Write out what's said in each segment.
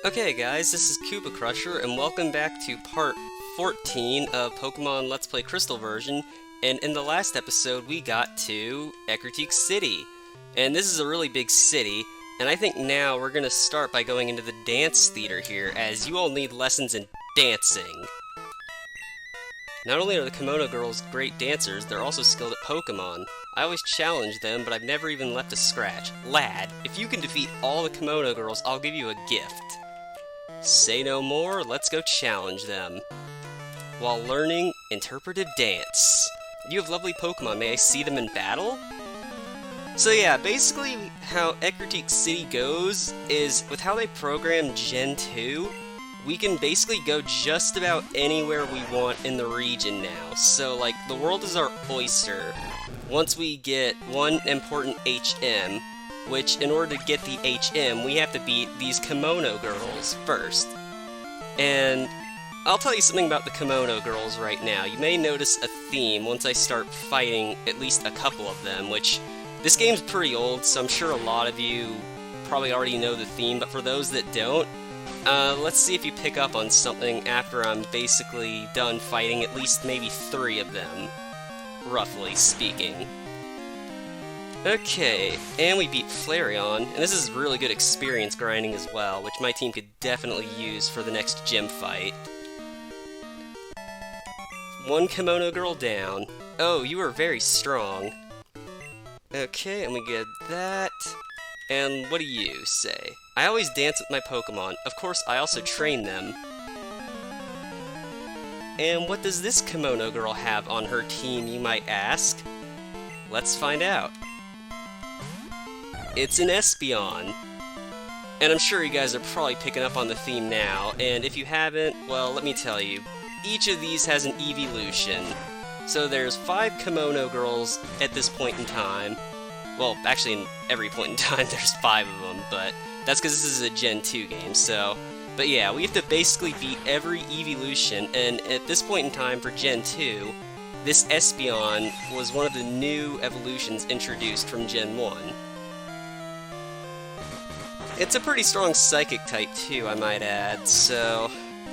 Okay guys, this is Koopa Crusher, and welcome back to part 14 of Pokemon Let's Play Crystal version, and in the last episode we got to Ecruteak City. And this is a really big city, and I think now we're gonna start by going into the dance theater here, as you all need lessons in dancing. Not only are the Kimono Girls great dancers, they're also skilled at Pokemon. I always challenge them, but I've never even left a scratch. Lad, if you can defeat all the Kimono Girls, I'll give you a gift. Say no more, let's go challenge them. While learning interpretive dance. You have lovely Pokemon, may I see them in battle? So yeah, basically how Ecruteak City goes is, with how they program Gen 2, we can basically go just about anywhere we want in the region now. So like, the world is our oyster. Once we get one important HM, which in order to get the HM, we have to beat these Kimono Girls first. And I'll tell you something about the Kimono Girls right now. You may notice a theme once I start fighting at least a couple of them, which this game's pretty old, so I'm sure a lot of you probably already know the theme, but for those that don't, let's see if you pick up on something after I'm basically done fighting at least maybe 3 of them, roughly speaking. Okay, and we beat Flareon, and this is really good experience grinding as well, which my team could definitely use for the next gym fight. One Kimono Girl down. Oh, you are very strong. Okay, and we get that. And what do you say? I always dance with my Pokemon. Of course, I also train them. And what does this Kimono Girl have on her team, you might ask? Let's find out. It's an Espeon. And I'm sure you guys are probably picking up on the theme now, and if you haven't, well, let me tell you. Each of these has an evolution. So there's 5 Kimono Girls at this point in time. Well, actually, in every point in time, there's 5 of them, but that's because this is a Gen 2 game, so... But yeah, we have to basically beat every evolution, and at this point in time for Gen 2, this Espeon was one of the new evolutions introduced from Gen 1. It's a pretty strong Psychic type too, I might add, so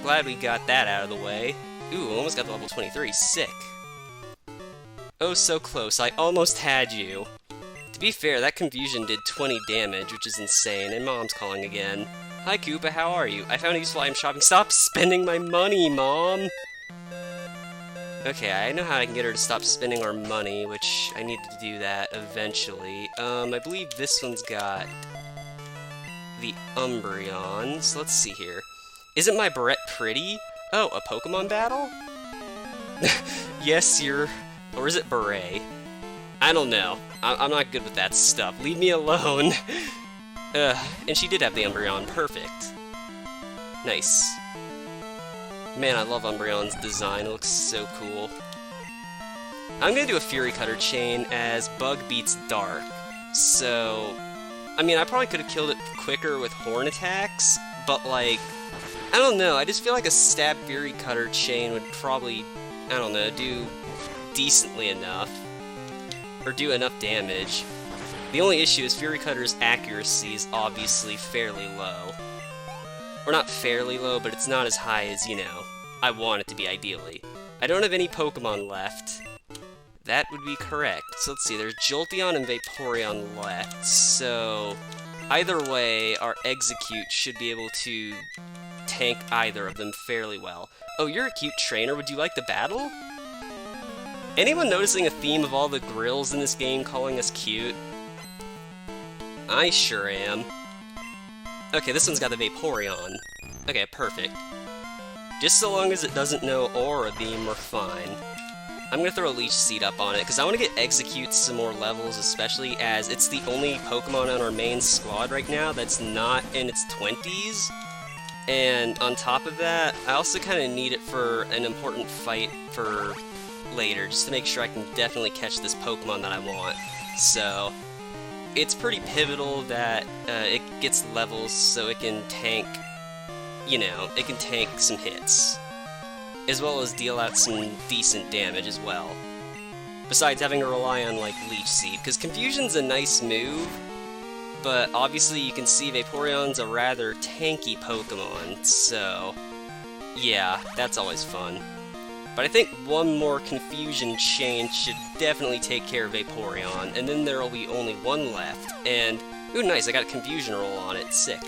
glad we got that out of the way. Ooh, almost got to level 23, sick. Oh, so close, I almost had you. To be fair, that confusion did 20 damage, which is insane, and Mom's calling again. Hi Koopa, how are you? I found a useful item shopping. Stop spending my money, Mom! Okay, I know how I can get her to stop spending our money, which I need to do that eventually. I believe this one's got the Umbreon, so let's see here. Isn't my Barrette pretty? Oh, a Pokemon battle? Yes, or is it Beret? I don't know. I'm not good with that stuff. Leave me alone. And she did have the Umbreon. Perfect. Nice. Man, I love Umbreon's design. It looks so cool. I'm gonna do a Fury Cutter chain as Bug beats Dark. So, I mean, I probably could have killed it quicker with Horn attacks, but like, I don't know, I just feel like a Stab Fury Cutter chain would probably, I don't know, do decently enough. Or do enough damage. The only issue is Fury Cutter's accuracy is obviously fairly low. Or not fairly low, but it's not as high as, you know, I want it to be ideally. I don't have any Pokemon left. That would be correct. So let's see, there's Jolteon and Vaporeon left, so either way, our Execute should be able to tank either of them fairly well. Oh, you're a cute trainer, would you like to battle? Anyone noticing a theme of all the grills in this game calling us cute? I sure am. Okay, this one's got the Vaporeon. Okay, perfect. Just so long as it doesn't know Aura Beam, we're fine. I'm gonna throw a Leech Seed up on it, because I want to get Execute some more levels, especially as it's the only Pokemon on our main squad right now that's not in its 20s. And on top of that, I also kind of need it for an important fight for later, just to make sure I can definitely catch this Pokemon that I want. So, it's pretty pivotal that it gets levels so it can tank, you know, it can tank some hits. As well as deal out some decent damage as well. Besides having to rely on, like, Leech Seed, because Confusion's a nice move, but obviously you can see Vaporeon's a rather tanky Pokemon, so yeah, that's always fun. But I think one more confusion change should definitely take care of Vaporeon, and then there'll be only one left, and ooh nice, I got a confusion roll on it, sick.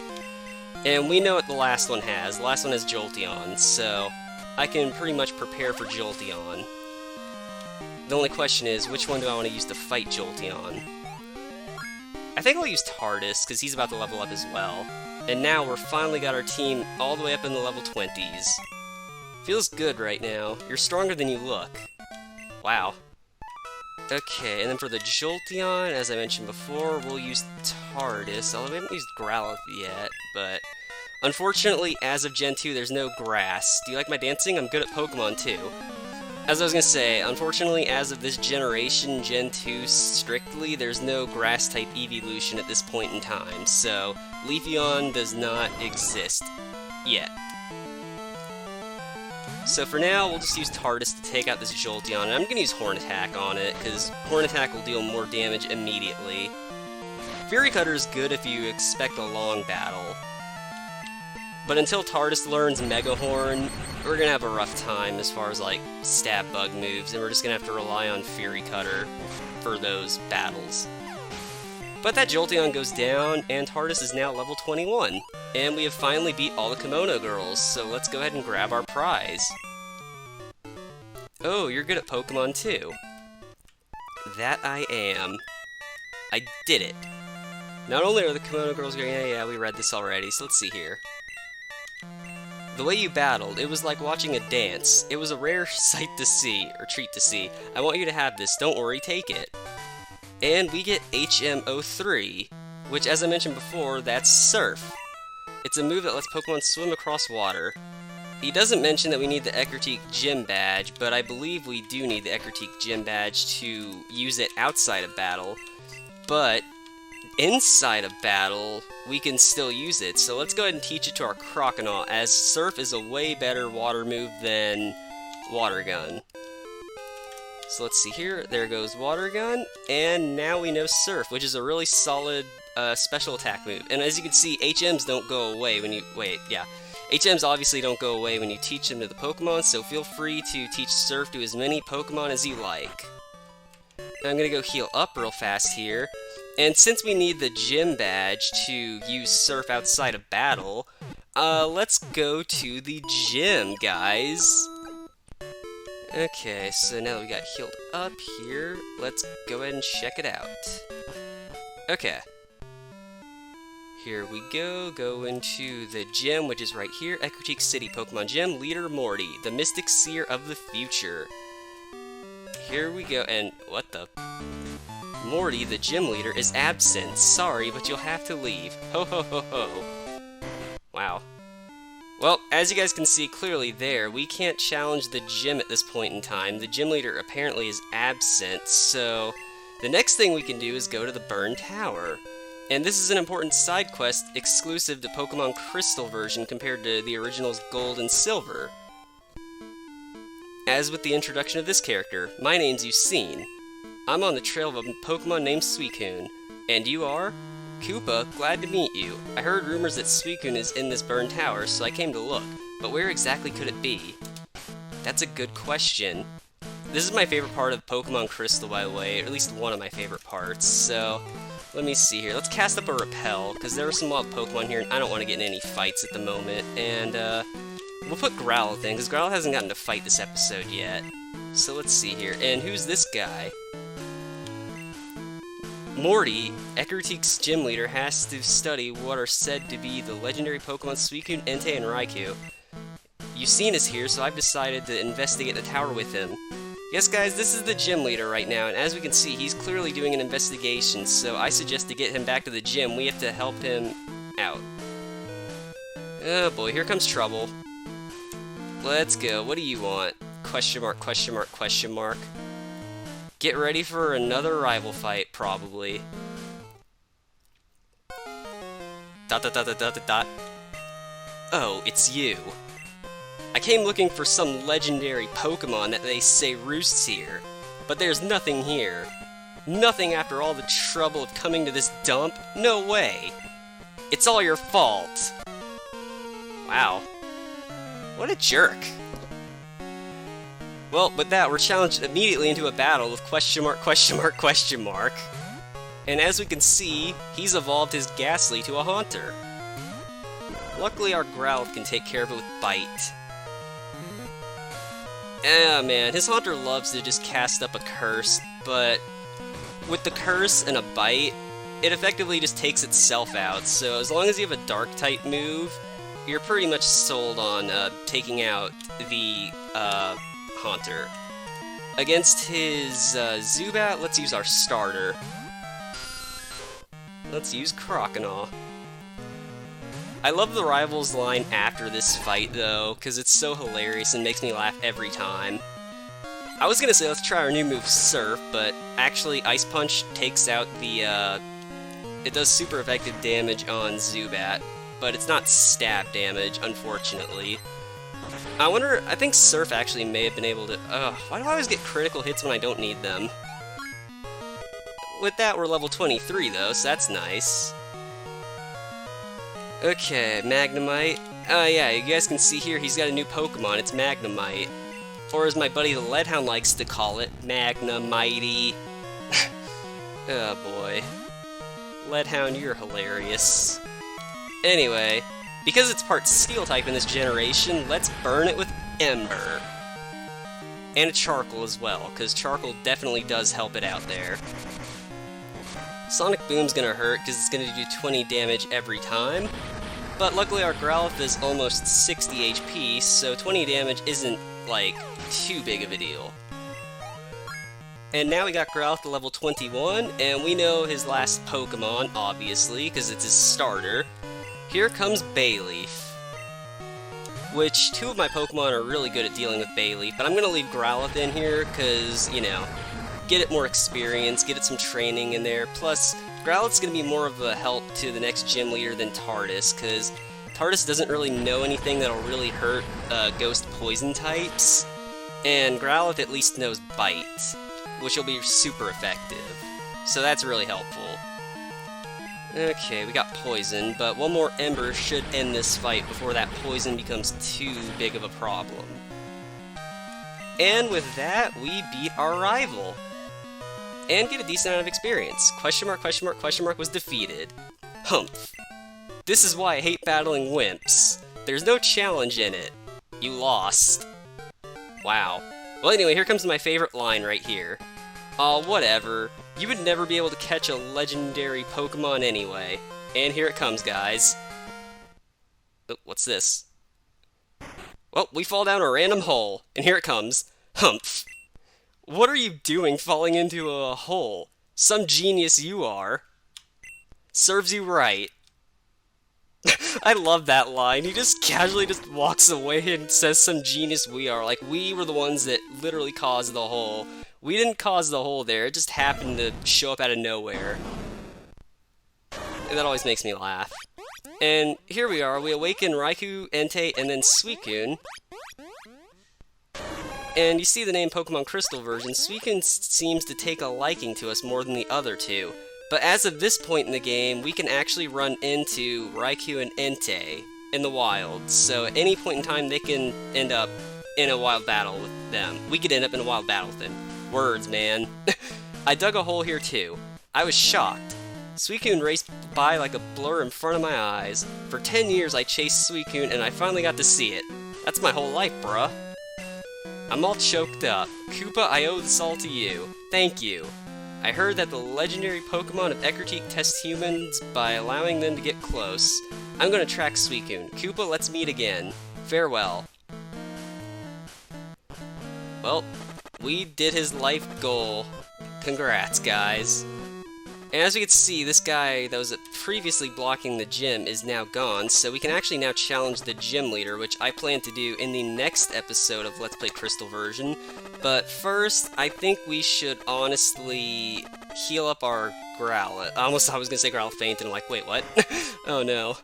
And we know what the last one has. The last one has Jolteon, so I can pretty much prepare for Jolteon. The only question is, which one do I want to use to fight Jolteon? I think I'll use Tardis, because he's about to level up as well. And now we're finally got our team all the way up in the level 20s. Feels good right now. You're stronger than you look. Wow. Okay, and then for the Jolteon, as I mentioned before, we'll use Tardis, although we haven't used Growlithe yet, but unfortunately, as of Gen 2, there's no grass. Do you like my dancing? I'm good at Pokemon, too. As I was gonna say, unfortunately, as of this generation, Gen 2 strictly, there's no grass-type evolution at this point in time, so Leafeon does not exist yet. So for now, we'll just use Tardis to take out this Jolteon, and I'm going to use Horn Attack on it, because Horn Attack will deal more damage immediately. Fury Cutter is good if you expect a long battle. But until Tardis learns Mega Horn, we're going to have a rough time as far as, like, stab bug moves, and we're just going to have to rely on Fury Cutter for those battles. But that Jolteon goes down, and Tardis is now level 21. And we have finally beat all the Kimono Girls, so let's go ahead and grab our prize. Oh, you're good at Pokemon too. That I am. I did it. Not only are the Kimono Girls going, yeah, we read this already, so let's see here. The way you battled, it was like watching a dance. It was a rare sight to see, or treat to see. I want you to have this, don't worry, take it. And we get HM03, which, as I mentioned before, that's Surf. It's a move that lets Pokemon swim across water. He doesn't mention that we need the Ecruteak Gym Badge, but I believe we do need the Ecruteak Gym Badge to use it outside of battle. But inside of battle, we can still use it, so let's go ahead and teach it to our Croconaw, as Surf is a way better water move than Water Gun. So let's see here, there goes Water Gun, and now we know Surf, which is a really solid special attack move. And as you can see, HMs don't go away when you... HMs obviously don't go away when you teach them to the Pokemon, so feel free to teach Surf to as many Pokemon as you like. Now I'm gonna go heal up real fast here, and since we need the Gym Badge to use Surf outside of battle, let's go to the gym, guys. Okay, so now that we got healed up here, let's go ahead and check it out. Okay. Here we go into the gym, which is right here, Ecruteak City Pokemon Gym, Leader Morty, the Mystic Seer of the future. Here we go, and what the... Morty, the gym leader, is absent. Sorry, but you'll have to leave. Ho ho ho ho. Wow. Well, as you guys can see clearly there, we can't challenge the gym at this point in time. The gym leader apparently is absent, so the next thing we can do is go to the Burn Tower. And this is an important side quest exclusive to Pokemon Crystal version compared to the original's Gold and Silver. As with the introduction of this character, my name's Ucine. I'm on the trail of a Pokemon named Suicune. And you are? Koopa, glad to meet you. I heard rumors that Suicune is in this Burn Tower, so I came to look. But where exactly could it be? That's a good question. This is my favorite part of Pokemon Crystal, by the way, or at least one of my favorite parts, so... Let me see here. Let's cast up a Repel, because there are some wild Pokemon here, and I don't want to get in any fights at the moment. And, we'll put Growlithe in, because Growlithe hasn't gotten to fight this episode yet. So let's see here. And who's this guy? Morty, Ecruteak's gym leader, has to study what are said to be the legendary Pokemon Suicune, Entei, and Raikou. Ucine is here, so I've decided to investigate the tower with him. Yes, guys, this is the gym leader right now, and as we can see, he's clearly doing an investigation, so I suggest to get him back to the gym, we have to help him out. Oh boy, here comes trouble. Let's go, what do you want? Question mark, question mark, question mark. Get ready for another rival fight, probably. Dot dot dot dot dot dot. Oh, it's you. I came looking for some legendary Pokemon that they say roosts here, but there's nothing here. Nothing after all the trouble of coming to this dump? No way! It's all your fault! Wow. What a jerk. Well, with that, we're challenged immediately into a battle with question mark, question mark, question mark. And as we can see, he's evolved his Ghastly to a Haunter. Luckily, our Growlithe can take care of it with Bite. Man, his Haunter loves to just cast up a Curse, but with the Curse and a Bite, it effectively just takes itself out, so as long as you have a Dark-type move, you're pretty much sold on taking out the Haunter. Against his Zubat, let's use our starter. Let's use Croconaw. I love the Rivals line after this fight, though, because it's so hilarious and makes me laugh every time. I was gonna say let's try our new move, Surf, but actually Ice Punch takes out the, it does super effective damage on Zubat, but it's not stab damage, unfortunately. I think Surf actually may have been able to... why do I always get critical hits when I don't need them? With that, we're level 23, though, so that's nice. Okay, Magnemite. Yeah, you guys can see here, he's got a new Pokemon, it's Magnemite. Or as my buddy the Leadhound likes to call it, Magnemite. Oh boy. Leadhound, you're hilarious. Anyway, because it's part Steel-type in this generation, let's burn it with Ember. And a Charcoal as well, because Charcoal definitely does help it out there. Sonic Boom's gonna hurt, because it's gonna do 20 damage every time. But luckily our Growlithe is almost 60 HP, so 20 damage isn't, like, too big of a deal. And now we got Growlithe to level 21, and we know his last Pokemon, obviously, because it's his starter. Here comes Bayleaf. Which, two of my Pokemon are really good at dealing with Bayleaf, but I'm going to leave Growlithe in here, because, you know, get it more experience, get it some training in there, plus, Growlithe's going to be more of a help to the next gym leader than Tardis, because Tardis doesn't really know anything that'll really hurt Ghost Poison types, and Growlithe at least knows Bite, which will be super effective, so that's really helpful. Okay, we got Poison, but one more Ember should end this fight before that Poison becomes too big of a problem. And with that, we beat our rival. And get a decent amount of experience. Question mark, question mark, question mark was defeated. Humph. This is why I hate battling wimps. There's no challenge in it. You lost. Wow. Well, anyway, here comes my favorite line right here. Aw, whatever. You would never be able to catch a legendary Pokemon anyway. And here it comes, guys. Oh, what's this? Well, we fall down a random hole, and here it comes. Humph. What are you doing falling into a hole? Some genius you are. Serves you right. I love that line. He just casually just walks away and says some genius we are. Like, we were the ones that literally caused the hole. We didn't cause the hole there, it just happened to show up out of nowhere. And that always makes me laugh. And here we are, we awaken Raikou, Entei, and then Suicune. And you see the name Pokemon Crystal version, Suicune seems to take a liking to us more than the other two. But as of this point in the game, we can actually run into Raikou and Entei in the wild. So at any point in time, they can end up in a wild battle with them. We could end up in a wild battle with them. Words, man. I dug a hole here too. I was shocked. Suicune raced by like a blur in front of my eyes. For 10 years I chased Suicune and I finally got to see it. That's my whole life, bruh. I'm all choked up. Koopa, I owe this all to you. Thank you. I heard that the legendary Pokemon of Ecruteak test humans by allowing them to get close. I'm gonna track Suicune. Koopa, let's meet again. Farewell. Well, we did his life goal. Congrats, guys. And as we can see, this guy that was previously blocking the gym is now gone, so we can actually now challenge the gym leader, which I plan to do in the next episode of Let's Play Crystal version. But first, I think we should honestly heal up our Growlithe. I was gonna say Growlithe faint, and I'm like, wait, what? Oh no.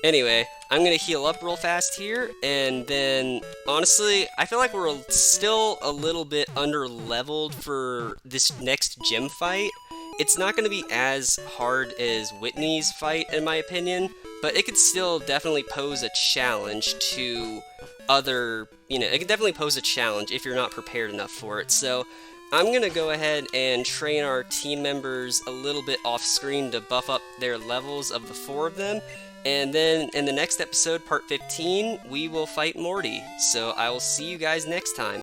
Anyway, I'm gonna heal up real fast here, and then, honestly, I feel like we're still a little bit under-leveled for this next gym fight. It's not gonna be as hard as Whitney's fight, in my opinion, but it could still definitely pose a challenge to other, it could definitely pose a challenge if you're not prepared enough for it. So I'm gonna go ahead and train our team members a little bit off screen to buff up their levels of the 4 of them. And then in the next episode, part 15, we will fight Morty. So I will see you guys next time.